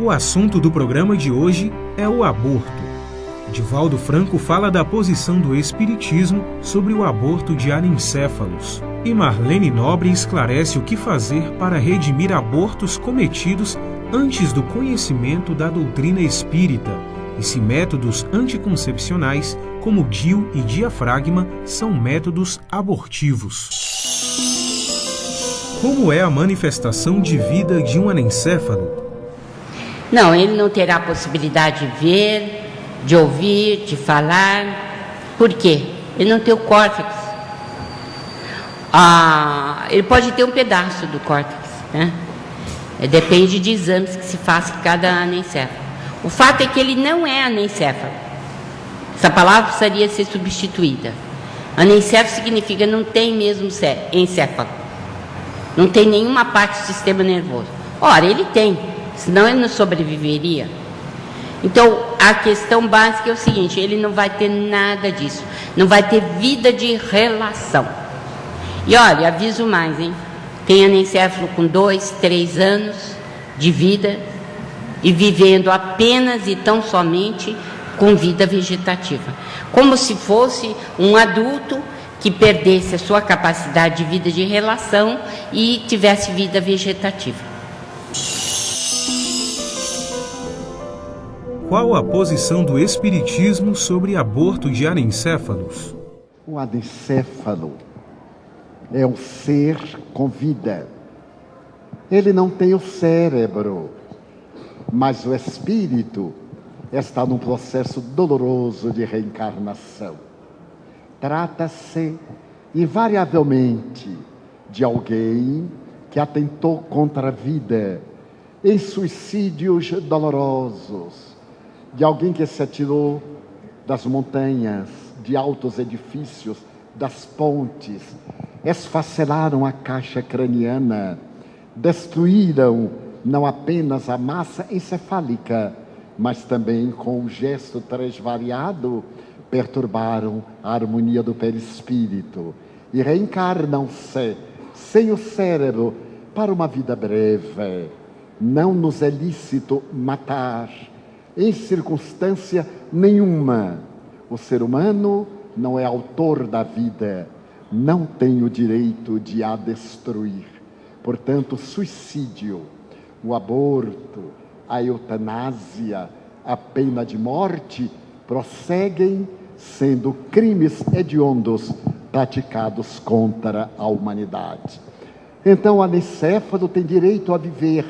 O assunto do programa de hoje é o aborto. Divaldo Franco fala da posição do Espiritismo sobre o aborto de anencéfalos. E Marlene Nobre esclarece o que fazer para redimir abortos cometidos antes do conhecimento da doutrina espírita e se métodos anticoncepcionais como DIU e diafragma são métodos abortivos. Como é a manifestação de vida de um anencéfalo? Não, ele não terá possibilidade de ver, de ouvir, de falar. Por quê? Ele não tem o córtex. Ele pode ter um pedaço do córtex, né? Depende de exames que se faça em cada anencéfalo. O fato é que ele não é anencéfalo. Essa palavra precisaria ser substituída. Anencéfalo significa não tem mesmo encéfalo. Não tem nenhuma parte do sistema nervoso. Ora, ele tem, senão ele não sobreviveria. Então, a questão básica é o seguinte: ele não vai ter nada disso. Não vai ter vida de relação. E olha, aviso mais, hein? Tem anencéfalo com 2, 3 anos de vida e vivendo apenas e tão somente com vida vegetativa. Como se fosse um adulto que perdesse a sua capacidade de vida de relação e tivesse vida vegetativa. Qual a posição do Espiritismo sobre aborto de anencéfalos? O anencéfalo é um ser com vida. Ele não tem o cérebro, mas o espírito está num processo doloroso de reencarnação. Trata-se, invariavelmente, de alguém que atentou contra a vida em suicídios dolorosos, de alguém que se atirou das montanhas, de altos edifícios, das pontes, esfacelaram a caixa craniana, destruíram não apenas a massa encefálica, mas também com um gesto tresvariado, perturbaram a harmonia do perispírito e reencarnam-se sem o cérebro para uma vida breve. Não nos é lícito matar, em circunstância nenhuma. O ser humano não é autor da vida, não tem o direito de a destruir. Portanto, o suicídio, o aborto, a eutanásia, a pena de morte prosseguem sendo crimes hediondos praticados contra a humanidade. Então, o anencéfalo tem direito a viver,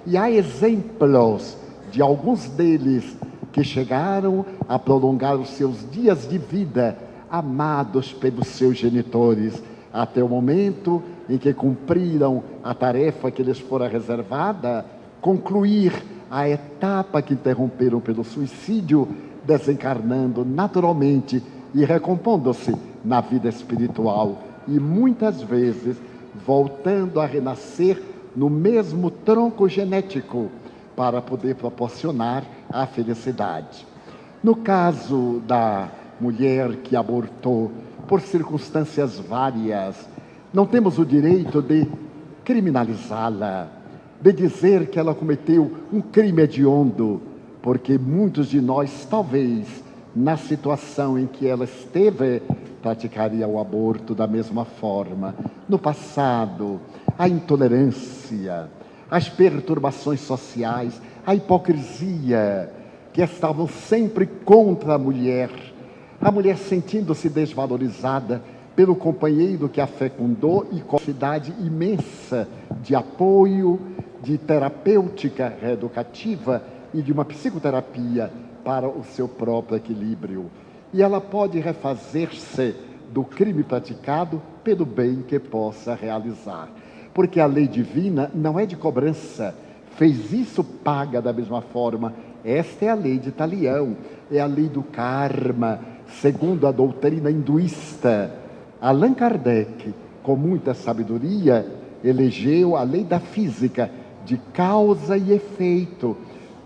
e há exemplos de alguns deles que chegaram a prolongar os seus dias de vida, amados pelos seus genitores, até o momento em que cumpriram a tarefa que lhes fora reservada, concluir a etapa que interromperam pelo suicídio, desencarnando naturalmente e recompondo-se na vida espiritual e muitas vezes voltando a renascer no mesmo tronco genético para poder proporcionar a felicidade. No caso da mulher que abortou por circunstâncias várias, não temos o direito de criminalizá-la, de dizer que ela cometeu um crime hediondo, porque muitos de nós, talvez, na situação em que ela esteve, praticaria o aborto da mesma forma. No passado, a intolerância, as perturbações sociais, a hipocrisia, que estavam sempre contra a mulher sentindo-se desvalorizada pelo companheiro que a fecundou e com capacidade imensa de apoio, de terapêutica reeducativa e de uma psicoterapia para o seu próprio equilíbrio. E ela pode refazer-se do crime praticado pelo bem que possa realizar. Porque a lei divina não é de cobrança. Fez isso, paga da mesma forma. Esta é a lei de Talião, é a lei do karma, segundo a doutrina hinduísta. Allan Kardec, com muita sabedoria, elegeu a lei da física, de causa e efeito.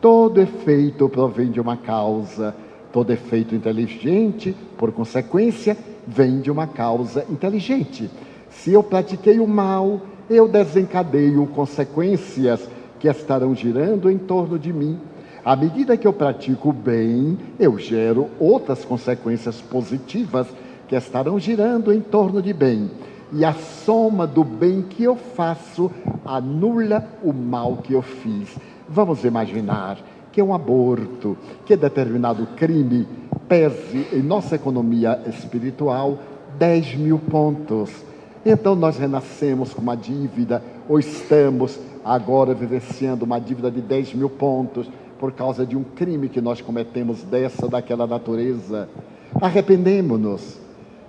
Todo efeito provém de uma causa. Todo efeito inteligente, por consequência, vem de uma causa inteligente. Se eu pratiquei o mal, eu desencadeio consequências que estarão girando em torno de mim. À medida que eu pratico o bem, eu gero outras consequências positivas que estarão girando em torno de bem. E a soma do bem que eu faço anula o mal que eu fiz. Vamos imaginar que um aborto, que determinado crime pese em nossa economia espiritual 10.000 pontos. Então nós renascemos com uma dívida, ou estamos agora vivenciando uma dívida de 10.000 pontos, por causa de um crime que nós cometemos dessa ou daquela natureza. Arrependemo-nos,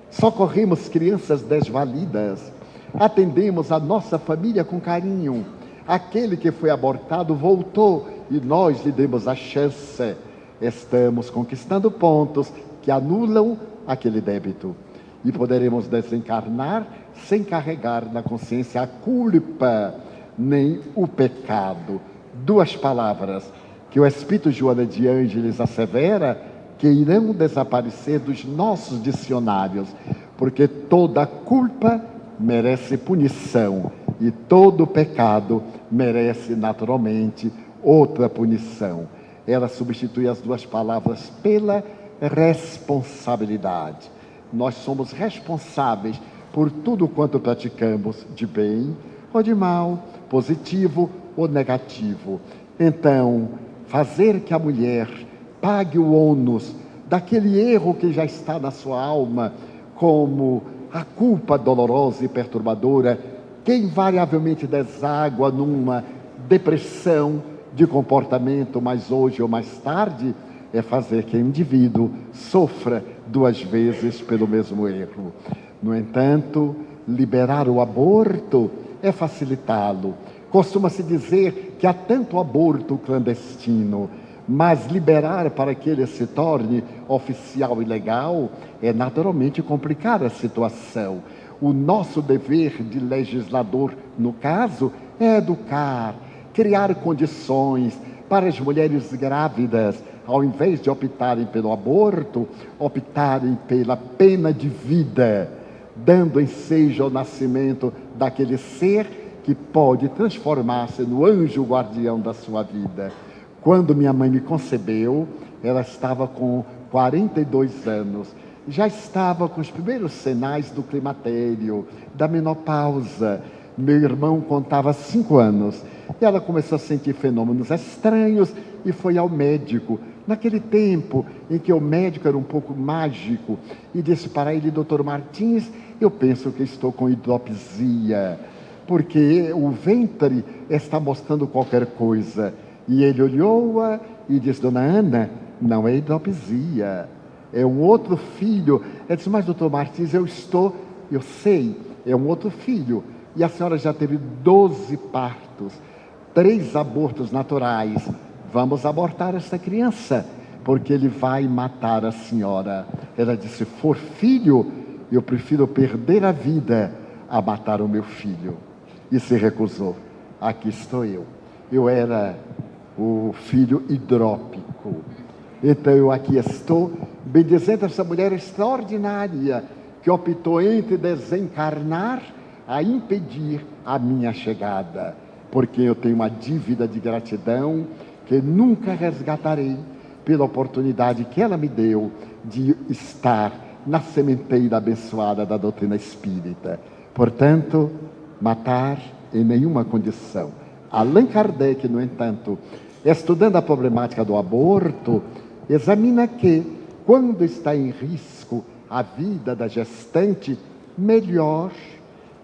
socorremos crianças desvalidas, atendemos a nossa família com carinho. Aquele que foi abortado voltou e nós lhe demos a chance. Estamos conquistando pontos que anulam aquele débito. E poderemos desencarnar sem carregar na consciência a culpa, nem o pecado. Duas palavras que o Espírito Joana de Ângeles assevera que irão desaparecer dos nossos dicionários, porque toda culpa merece punição e todo pecado merece naturalmente outra punição. Ela substitui as duas palavras pela responsabilidade. Nós somos responsáveis por tudo quanto praticamos, de bem ou de mal, positivo ou negativo. Então, fazer que a mulher pague o ônus daquele erro que já está na sua alma, como a culpa dolorosa e perturbadora, que invariavelmente deságua numa depressão de comportamento, mas hoje ou mais tarde, é fazer que o indivíduo sofra duas vezes pelo mesmo erro. No entanto, liberar o aborto é facilitá-lo. Costuma-se dizer que há tanto aborto clandestino, mas liberar para que ele se torne oficial e legal é naturalmente complicar a situação. O nosso dever de legislador, no caso, é educar, criar condições para as mulheres grávidas, ao invés de optarem pelo aborto, optarem pela pena de vida, dando ensejo ao nascimento daquele ser que pode transformar-se no anjo guardião da sua vida. Quando minha mãe me concebeu, ela estava com 42 anos. Já estava com os primeiros sinais do climatério, da menopausa. Meu irmão contava 5 anos. E ela começou a sentir fenômenos estranhos e foi ao médico. Naquele tempo em que o médico era um pouco mágico, e disse para ele: doutor Martins, eu penso que estou com hidropisia, porque o ventre está mostrando qualquer coisa. E ele olhou-a e disse: dona Ana, não é hidropisia, é um outro filho. Ela disse: mas doutor Martins, eu sei, é um outro filho. E a senhora já teve 12 partos, 3 abortos naturais. Vamos abortar essa criança, porque ele vai matar a senhora. Ela disse: se for filho, eu prefiro perder a vida a matar o meu filho. E se recusou. Aqui estou eu. Eu era o filho hidrópico. Então eu aqui estou, bendizendo essa mulher extraordinária, que optou entre desencarnar a impedir a minha chegada, porque eu tenho uma dívida de gratidão que nunca resgatarei, pela oportunidade que ela me deu de estar na sementeira abençoada da doutrina espírita. Portanto, matar em nenhuma condição. Allan Kardec, no entanto, estudando a problemática do aborto, examina que, quando está em risco a vida da gestante, melhor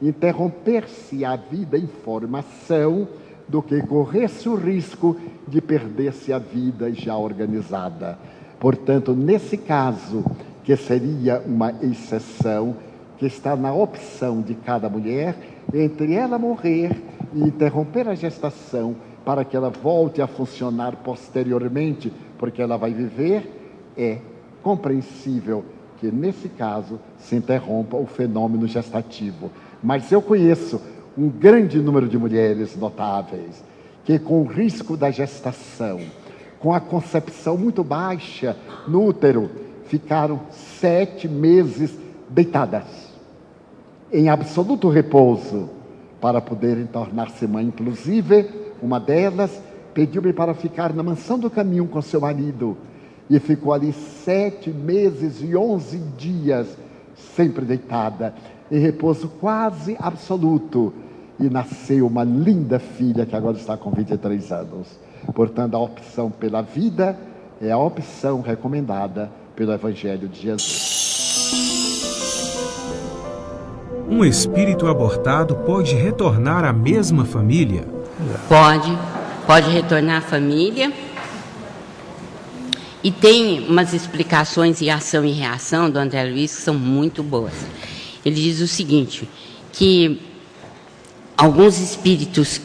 interromper-se a vida em formação do que correr-se o risco de perder-se a vida já organizada. Portanto, nesse caso, que seria uma exceção, que está na opção de cada mulher, entre ela morrer e interromper a gestação para que ela volte a funcionar posteriormente, porque ela vai viver, é compreensível que, nesse caso, se interrompa o fenômeno gestativo. Mas eu conheço um grande número de mulheres notáveis que, com o risco da gestação, com a concepção muito baixa no útero, ficaram 7 meses deitadas, em absoluto repouso, para poderem tornar-se mãe. Inclusive, uma delas, pediu-me para ficar na mansão do caminho com seu marido. E ficou ali 7 meses e 11 dias, sempre deitada, em repouso quase absoluto. E nasceu uma linda filha que agora está com 23 anos. Portanto, a opção pela vida é a opção recomendada pelo Evangelho de Jesus. Um espírito abortado pode retornar à mesma família? Pode retornar à família. E tem umas explicações em ação e reação do André Luiz que são muito boas. Ele diz o seguinte, que alguns espíritos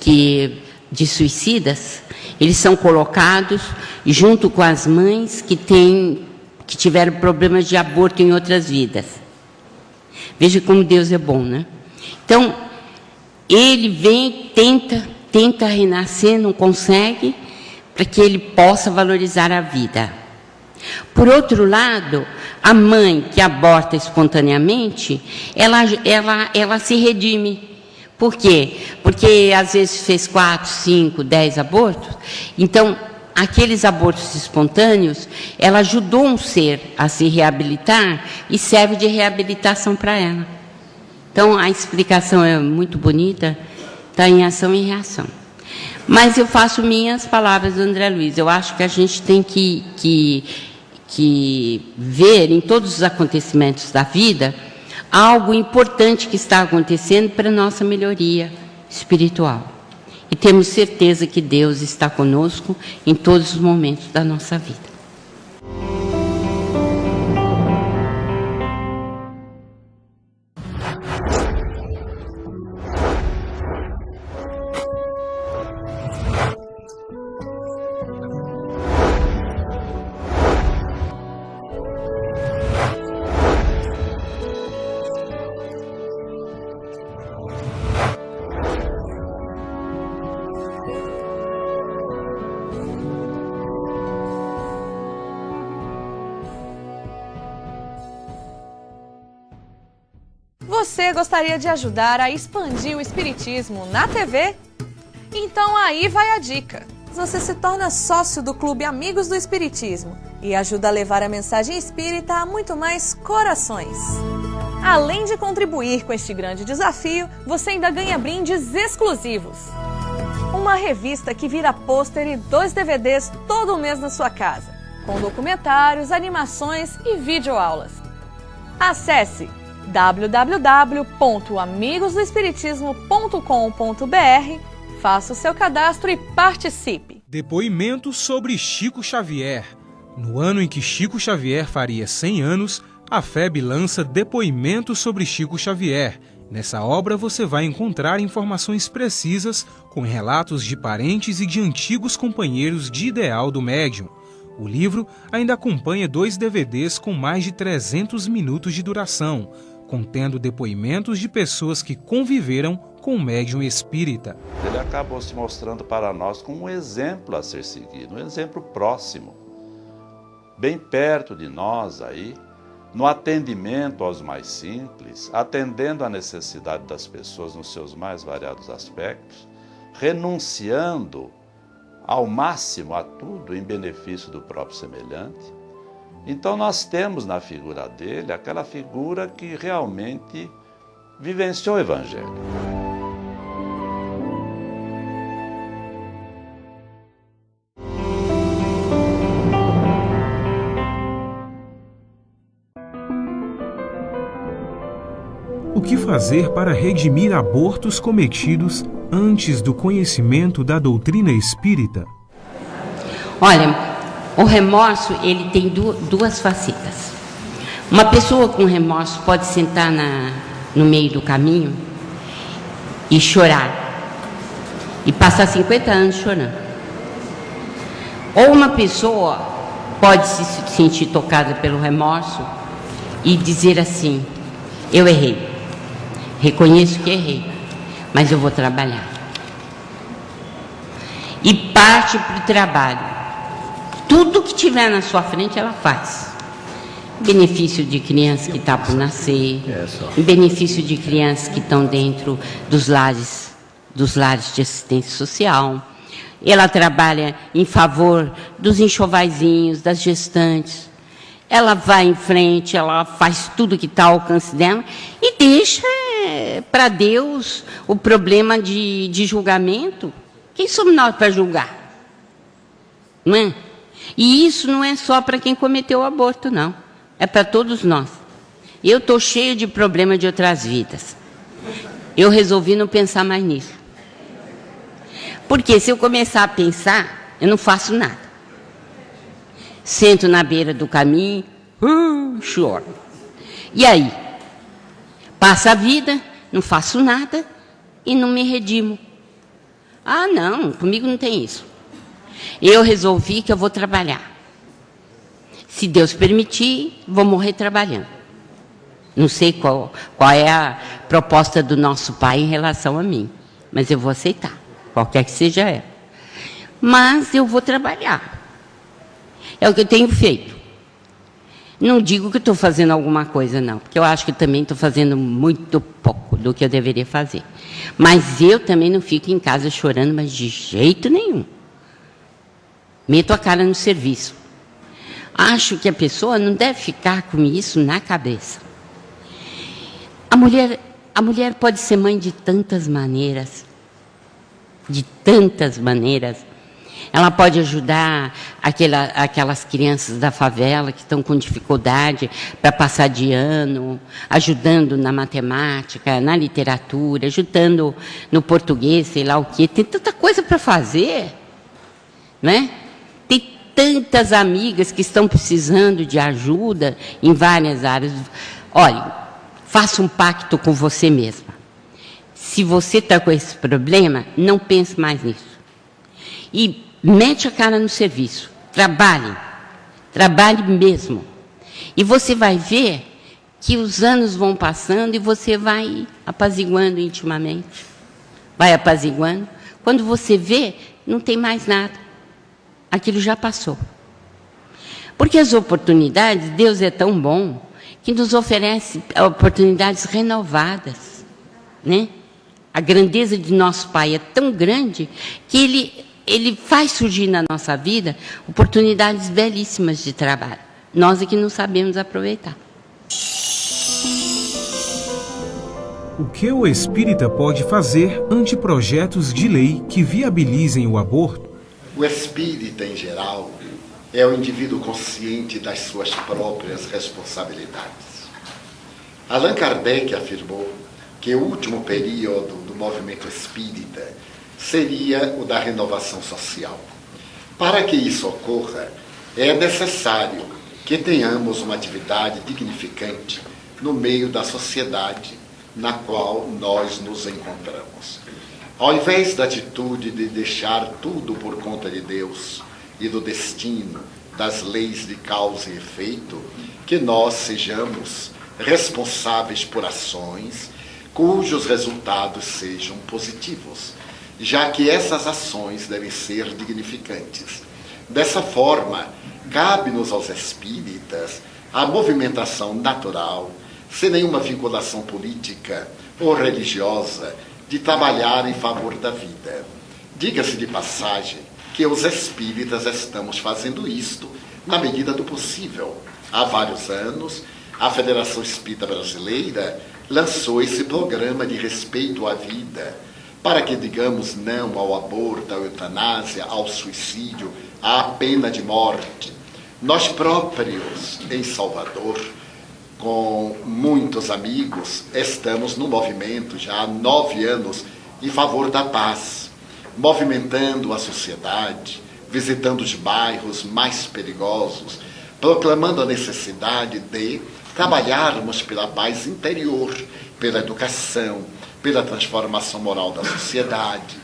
de suicidas, eles são colocados junto com as mães que tiveram problemas de aborto em outras vidas. Veja como Deus é bom, né? Então, ele vem, tenta renascer, não consegue, para que ele possa valorizar a vida. Por outro lado, a mãe que aborta espontaneamente, ela se redime. Por quê? Porque às vezes fez 4, 5, 10 abortos. Então, aqueles abortos espontâneos, ela ajudou um ser a se reabilitar e serve de reabilitação para ela. Então, a explicação é muito bonita, está em ação e reação. Mas eu faço minhas palavras do André Luiz. Eu acho que a gente tem que ver em todos os acontecimentos da vida algo importante que está acontecendo para a nossa melhoria espiritual. E temos certeza que Deus está conosco em todos os momentos da nossa vida. Você gostaria de ajudar a expandir o Espiritismo na TV? Então aí vai a dica. Você se torna sócio do Clube Amigos do Espiritismo e ajuda a levar a mensagem espírita a muito mais corações. Além de contribuir com este grande desafio, você ainda ganha brindes exclusivos. Uma revista que vira pôster e 2 DVDs todo mês na sua casa, com documentários, animações e videoaulas. Acesse www.amigosdoespiritismo.com.br, faça o seu cadastro e participe. Depoimento sobre Chico Xavier. No ano em que Chico Xavier faria 100 anos, a FEB lança Depoimento sobre Chico Xavier. Nessa obra você vai encontrar informações precisas com relatos de parentes e de antigos companheiros de ideal do médium. O livro ainda acompanha 2 DVDs com mais de 300 minutos de duração, contendo depoimentos de pessoas que conviveram com o médium espírita. Ele acabou se mostrando para nós como um exemplo a ser seguido, um exemplo próximo, bem perto de nós aí, no atendimento aos mais simples, atendendo à necessidade das pessoas nos seus mais variados aspectos, renunciando ao máximo a tudo em benefício do próprio semelhante. Então nós temos na figura dele aquela figura que realmente vivenciou o Evangelho. O que fazer para redimir abortos cometidos antes do conhecimento da doutrina espírita? Olha, o remorso, ele tem duas facetas. Uma pessoa com remorso pode sentar no meio do caminho e chorar, e passar 50 anos chorando. Ou uma pessoa pode se sentir tocada pelo remorso e dizer assim: eu errei, reconheço que errei, mas eu vou trabalhar. E parte para o trabalho. Tudo que tiver na sua frente, ela faz. Em benefício de crianças que estão por nascer, em benefício de crianças que estão dentro dos lares de assistência social, ela trabalha em favor dos enxovaizinhos, das gestantes. Ela vai em frente, ela faz tudo que está ao alcance dela e deixa para Deus o problema de julgamento. Quem somos nós para julgar? Não é? E isso não é só para quem cometeu o aborto, não. É para todos nós. Eu estou cheio de problema de outras vidas. Eu resolvi não pensar mais nisso. Porque se eu começar a pensar, eu não faço nada. Sento na beira do caminho, choro. E aí? Passa a vida, não faço nada e não me redimo. Ah, não, comigo não tem isso. Eu resolvi que eu vou trabalhar. Se Deus permitir, vou morrer trabalhando. Não sei qual é a proposta do nosso Pai em relação a mim, mas eu vou aceitar, qualquer que seja ela. Mas eu vou trabalhar. É o que eu tenho feito. Não digo que estou fazendo alguma coisa, não, porque eu acho que também estou fazendo muito pouco do que eu deveria fazer. Mas eu também não fico em casa chorando, mas de jeito nenhum. Meto a cara no serviço. Acho que a pessoa não deve ficar com isso na cabeça. A mulher pode ser mãe de tantas maneiras. De tantas maneiras. Ela pode ajudar aquelas crianças da favela que estão com dificuldade para passar de ano, ajudando na matemática, na literatura, ajudando no português, sei lá o quê. Tem tanta coisa para fazer, né? Tem tantas amigas que estão precisando de ajuda em várias áreas. Olha, faça um pacto com você mesma. Se você está com esse problema, não pense mais nisso. E mete a cara no serviço. Trabalhe mesmo. E você vai ver que os anos vão passando e você vai apaziguando intimamente. Vai apaziguando. Quando você vê, não tem mais nada. Aquilo já passou. Porque as oportunidades, Deus é tão bom que nos oferece oportunidades renovadas, né? A grandeza de nosso Pai é tão grande que Ele faz surgir na nossa vida oportunidades belíssimas de trabalho. Nós é que não sabemos aproveitar. O que o espírita pode fazer ante projetos de lei que viabilizem o aborto? O espírita, em geral, é o indivíduo consciente das suas próprias responsabilidades. Allan Kardec afirmou que o último período do movimento espírita seria o da renovação social. Para que isso ocorra, é necessário que tenhamos uma atividade dignificante no meio da sociedade na qual nós nos encontramos. Ao invés da atitude de deixar tudo por conta de Deus e do destino, das leis de causa e efeito, que nós sejamos responsáveis por ações cujos resultados sejam positivos, já que essas ações devem ser dignificantes. Dessa forma, cabe-nos aos espíritas a movimentação natural, sem nenhuma vinculação política ou religiosa, de trabalhar em favor da vida. Diga-se de passagem que os espíritas estamos fazendo isto na medida do possível. Há vários anos, a Federação Espírita Brasileira lançou esse programa de respeito à vida, para que digamos não ao aborto, à eutanásia, ao suicídio, à pena de morte. Nós próprios, em Salvador, com muitos amigos, estamos no movimento já há 9 anos em favor da paz, movimentando a sociedade, visitando os bairros mais perigosos, proclamando a necessidade de trabalharmos pela paz interior, pela educação, pela transformação moral da sociedade,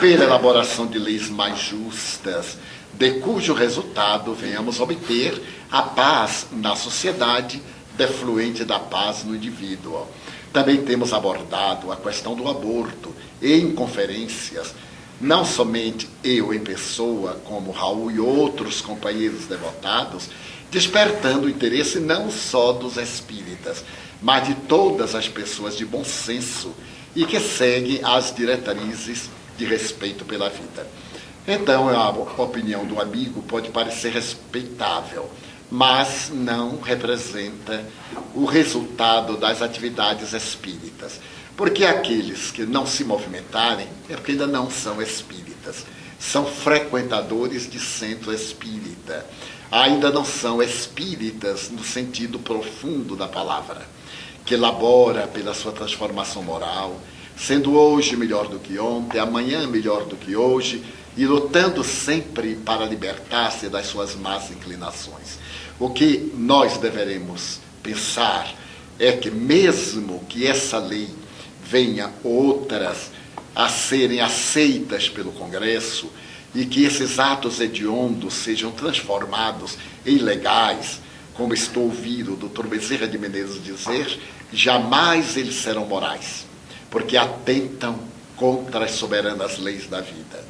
pela elaboração de leis mais justas, de cujo resultado venhamos obter a paz na sociedade, defluente da paz no indivíduo. Também temos abordado a questão do aborto em conferências, não somente eu em pessoa, como Raul e outros companheiros devotados, despertando o interesse não só dos espíritas, mas de todas as pessoas de bom senso e que seguem as diretrizes de respeito pela vida. Então, a opinião do amigo pode parecer respeitável, mas não representa o resultado das atividades espíritas. Porque aqueles que não se movimentarem é porque ainda não são espíritas. São frequentadores de centro espírita. Ainda não são espíritas no sentido profundo da palavra, que elabora pela sua transformação moral, sendo hoje melhor do que ontem, amanhã melhor do que hoje, e lutando sempre para libertar-se das suas más inclinações. O que nós deveremos pensar é que mesmo que essa lei venha outras a serem aceitas pelo Congresso e que esses atos hediondos sejam transformados em legais, como estou ouvindo o Dr. Bezerra de Menezes dizer, jamais eles serão morais, porque atentam contra as soberanas leis da vida.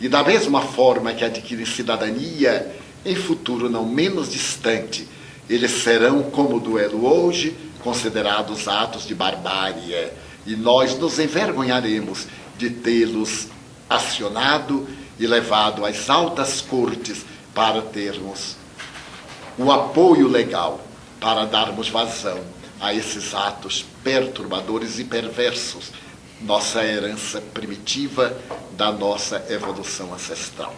E da mesma forma que adquirem cidadania, em futuro não menos distante, eles serão, como o duelo hoje, considerados atos de barbárie, e nós nos envergonharemos de tê-los acionado e levado às altas cortes para termos o apoio legal para darmos vazão a esses atos perturbadores e perversos, nossa herança primitiva da nossa evolução ancestral.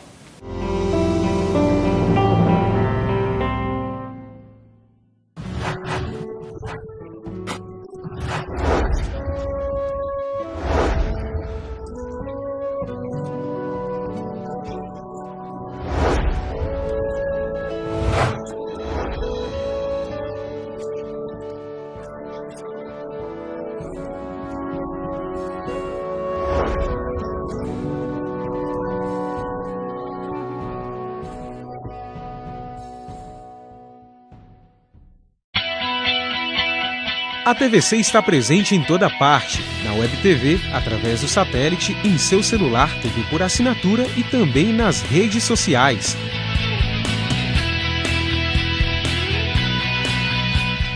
A TVC está presente em toda parte, na Web TV, através do satélite, em seu celular, TV por assinatura e também nas redes sociais.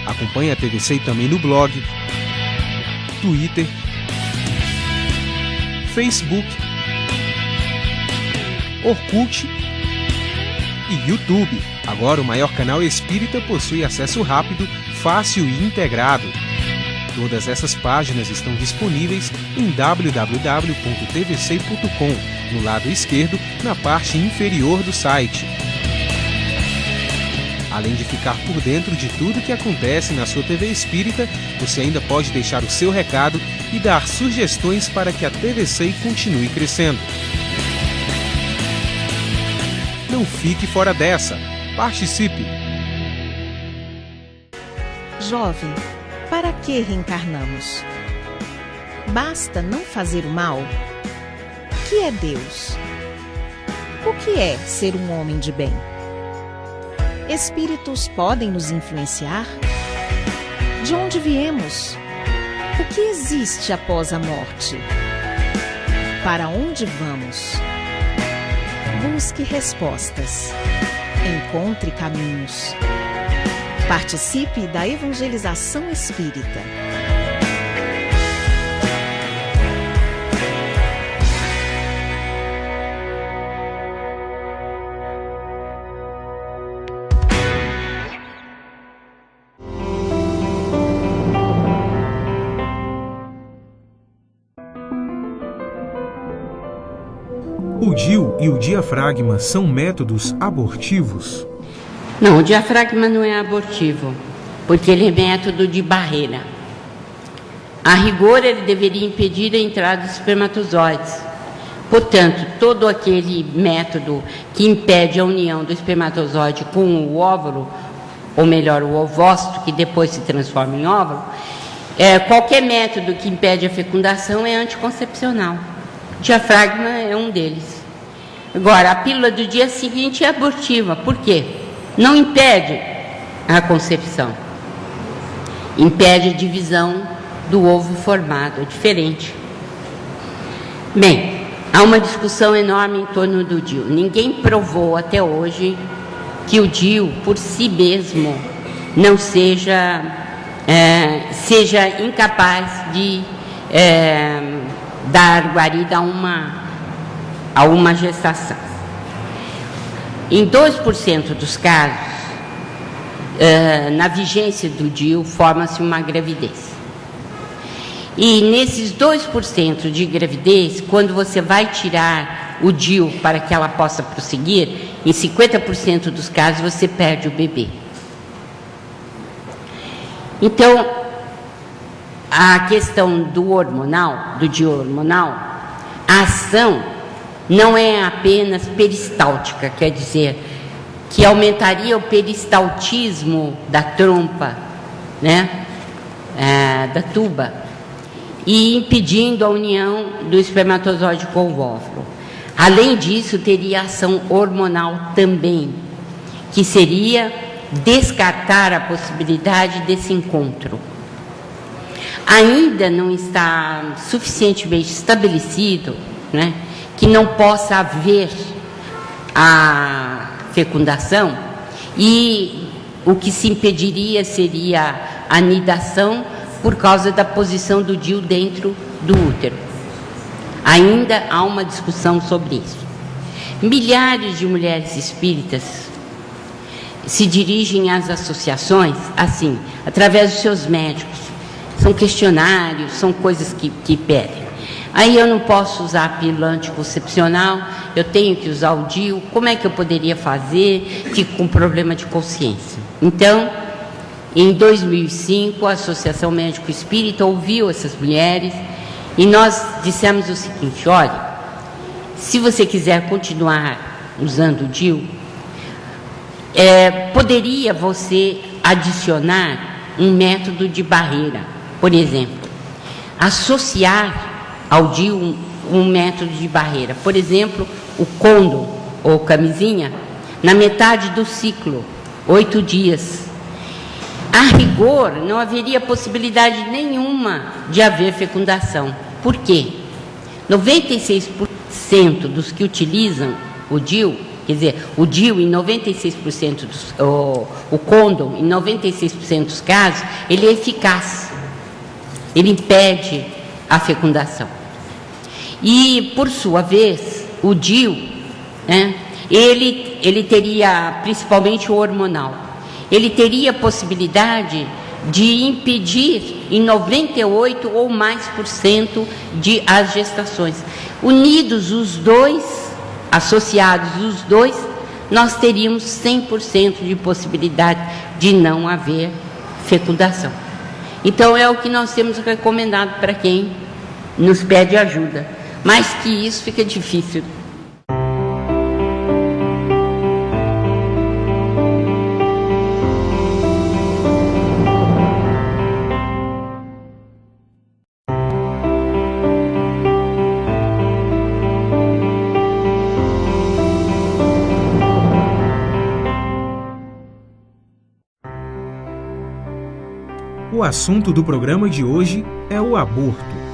Acompanhe a TVC também no blog, Twitter, Facebook, Orkut e YouTube. Agora o maior canal espírita possui acesso rápido, fácil e integrado. Todas essas páginas estão disponíveis em www.tvc.com, no lado esquerdo, na parte inferior do site. Além de ficar por dentro de tudo que acontece na sua TV Espírita, você ainda pode deixar o seu recado e dar sugestões para que a TVC continue crescendo. Não fique fora dessa. Participe! Jovem, para que reencarnamos? Basta não fazer o mal? O que é Deus? O que é ser um homem de bem? Espíritos podem nos influenciar? De onde viemos? O que existe após a morte? Para onde vamos? Busque respostas. Encontre caminhos. Participe da evangelização espírita. O DIU e o diafragma são métodos abortivos? Não, o diafragma não é abortivo, porque ele é método de barreira. A rigor, ele deveria impedir a entrada dos espermatozoides. Portanto, todo aquele método que impede a união do espermatozoide com o óvulo, ou melhor, o ovócito, que depois se transforma em óvulo, qualquer método que impede a fecundação é anticoncepcional. O diafragma é um deles. Agora, a pílula do dia seguinte é abortiva. Por quê? Não impede a concepção. Impede a divisão do ovo formado. É diferente. Bem, há uma discussão enorme em torno do DIU. Ninguém provou até hoje que o DIU, por si mesmo, não seja incapaz de dar guarida a a uma gestação. Em 2% dos casos, na vigência do DIU, forma-se uma gravidez. E nesses 2% de gravidez, quando você vai tirar o DIU para que ela possa prosseguir, em 50% dos casos você perde o bebê. Então, a questão do hormonal, do DIU hormonal, a ação não é apenas peristáltica, quer dizer, que aumentaria o peristaltismo da trompa, né, da tuba, e impedindo a união do espermatozoide com o óvulo. Além disso, teria ação hormonal também, que seria descartar a possibilidade desse encontro. Ainda não está suficientemente estabelecido, né, que não possa haver a fecundação, e o que se impediria seria a anidação por causa da posição do DIU dentro do útero. Ainda há uma discussão sobre isso. Milhares de mulheres espíritas se dirigem às associações, assim, através dos seus médicos. São questionários, são coisas que pedem. Aí eu não posso usar a pílula anticoncepcional, eu tenho que usar o DIU, como é que eu poderia fazer? Fico com problema de consciência. Então, em 2005, a Associação Médico Espírita ouviu essas mulheres e nós dissemos o seguinte: olha, se você quiser continuar usando o DIU, poderia você adicionar um método de barreira, por exemplo, associar ao DIU um método de barreira, por exemplo, o condom ou camisinha, na metade do ciclo, 8 dias. A rigor, não haveria possibilidade nenhuma de haver fecundação. Por quê? 96% dos que utilizam o DIU, quer dizer, o DIU em 96% o condom em 96% dos casos, ele é eficaz. Ele impede a fecundação. E, por sua vez, o DIU, né, ele teria, principalmente o hormonal, ele teria a possibilidade de impedir em 98% ou mais de as gestações. Unidos os dois, associados os dois, nós teríamos 100% de possibilidade de não haver fecundação. Então é o que nós temos recomendado para quem nos pede ajuda. Mais que isso fica difícil. O assunto do programa de hoje é o aborto.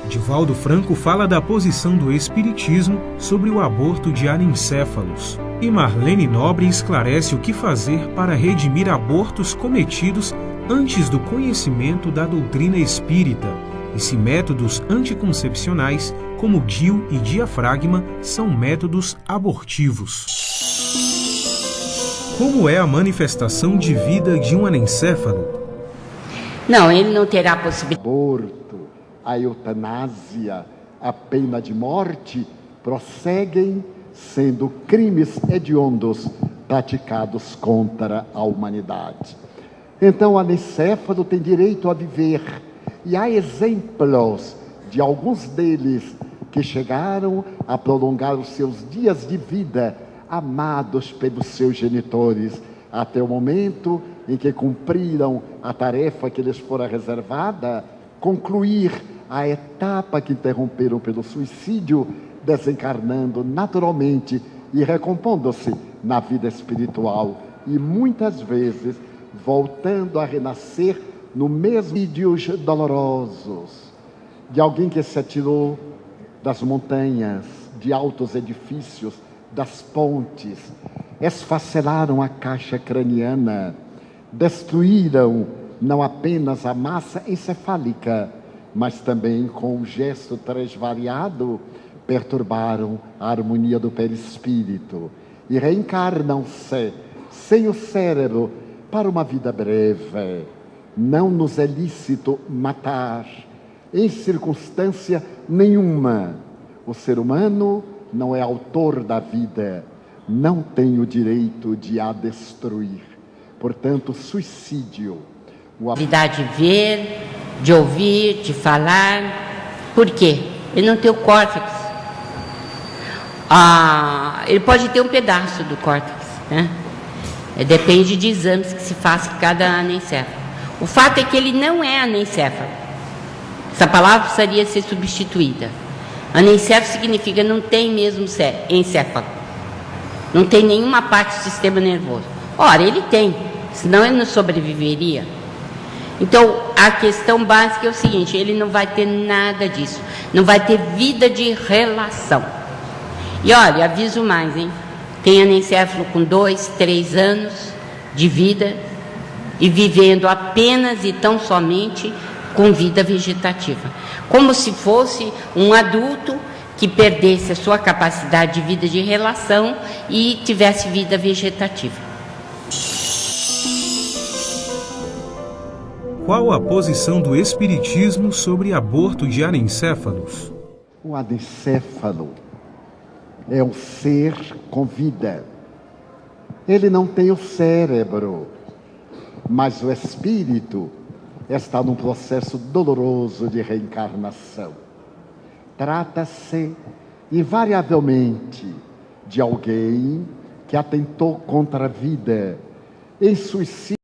Divaldo Franco fala da posição do Espiritismo sobre o aborto de anencéfalos. E Marlene Nobre esclarece o que fazer para redimir abortos cometidos antes do conhecimento da doutrina espírita e se métodos anticoncepcionais como DIU e diafragma são métodos abortivos. Como é a manifestação de vida de um anencéfalo? Não, ele não terá possibilidade. Aborto, a eutanásia, a pena de morte prosseguem sendo crimes hediondos praticados contra a humanidade. Então, o anencéfalo tem direito a viver. E há exemplos de alguns deles que chegaram a prolongar os seus dias de vida, amados pelos seus genitores, até o momento em que cumpriram a tarefa que lhes fora reservada, concluir a etapa que interromperam pelo suicídio, desencarnando naturalmente e recompondo-se na vida espiritual e muitas vezes voltando a renascer no mesmo vídeos dolorosos de alguém que se atirou das montanhas, de altos edifícios, das pontes, esfacelaram a caixa craniana, destruíram não apenas a massa encefálica, mas também com um gesto transvariado, perturbaram a harmonia do perispírito e reencarnam-se sem o cérebro para uma vida breve. Não nos é lícito matar, em circunstância nenhuma. O ser humano não é autor da vida, não tem o direito de a destruir. Portanto, suicídio. Habilidade de ver, de ouvir, de falar. Por quê? Ele não tem o córtex. Ele pode ter um pedaço do córtex, né? Depende de exames que se faça em cada anencéfalo. O fato é que ele não é anencéfalo. Essa palavra precisaria ser substituída. Anencéfalo significa não tem mesmo encéfalo. Não tem nenhuma parte do sistema nervoso. Ora, ele tem, senão ele não sobreviveria. Então, a questão básica é o seguinte: ele não vai ter nada disso. Não vai ter vida de relação. E olha, aviso mais, hein? Tem anencéfalo com 2, 3 anos de vida e vivendo apenas e tão somente com vida vegetativa. Como se fosse um adulto que perdesse a sua capacidade de vida de relação e tivesse vida vegetativa. Qual a posição do Espiritismo sobre aborto de anencéfalos? O anencéfalo é um ser com vida. Ele não tem o cérebro, mas o espírito está num processo doloroso de reencarnação. Trata-se, invariavelmente, de alguém que atentou contra a vida em suicídio.